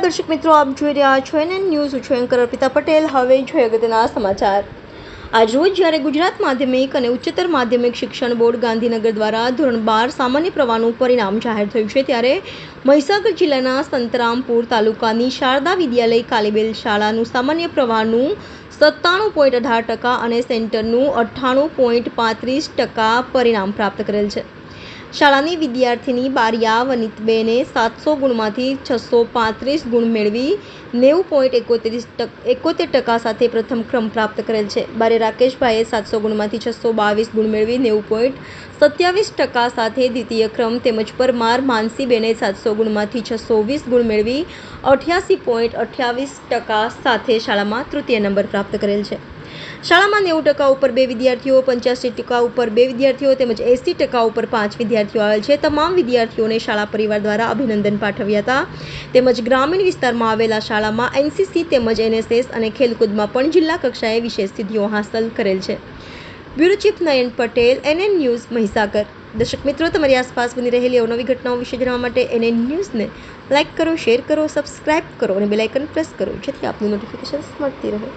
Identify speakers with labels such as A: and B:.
A: નમસ્કાર દર્શક મિત્રો, આપ જોઈ રહ્યા છો એનએન ન્યૂઝ. હું છું એન્કર અર્પિતા પટેલ. હવે જોઈએ અગત્યના સમાચાર. આજરોજ જ્યારે ગુજરાત માધ્યમિક અને ઉચ્ચતર માધ્યમિક શિક્ષણ બોર્ડ ગાંધીનગર દ્વારા ધોરણ 12 સામાન્ય પ્રવાહનું પરિણામ જાહેર થયું છે, ત્યારે મહીસાગર જિલ્લાના સંતરામપુર તાલુકાની શારદા વિદ્યાલય કાલીબેલ શાળાનું સામાન્ય પ્રવાહનું 97.18% અને સેન્ટરનું 98.35% પરિણામ પ્રાપ્ત કરેલ છે. શાળાની વિદ્યાર્થીની બારિયા વનિતબેને 700 ગુણમાંથી 635 ગુણ મેળવી 90.71% સાથે પ્રથમ ક્રમ પ્રાપ્ત કરેલ છે. બારે રાકેશભાઈએ 700 ગુણમાંથી 622 ગુણ મેળવી 90.27% સાથે દ્વિતીય ક્રમ, તેમજ પરમાર માનસીબેને 700 ગુણમાંથી 620 ગુણ મેળવી 88.28% સાથે શાળામાં તૃતીય નંબર પ્રાપ્ત કરેલ છે. શાળામાં 90% ઉપર 2 વિદ્યાર્થીઓ, 85% ઉપર 2 વિદ્યાર્થીઓ તેમજ 80% ઉપર 5 વિદ્યાર્થીઓ આવેલ છે. તમામ વિદ્યાર્થીઓને શાળા પરિવાર દ્વારા અભિનંદન પાઠવ્યા હતા. તેમજ ગ્રામીણ વિસ્તારમાં આવેલા શાળામાં એનસીસી તેમજ એનએસએસ અને ખેલકૂદમાં પણ જિલ્લા કક્ષાએ વિશેષ સિદ્ધિઓ હાંસલ કરેલ છે. બ્યુરો ચીફ નયન પટેલ, એનએન ન્યૂઝ, મહીસાગર. દર્શક મિત્રો, તમારી આસપાસ બની રહેલી અવનવી ઘટનાઓ વિશે જાણવા માટે એનએન ન્યૂઝને લાઇક કરો, શેર કરો, સબસ્ક્રાઇબ કરો અને બેલ આઇકન પ્રેસ કરો, જેથી આપની નોટિફિકેશન્સ મળતી રહે.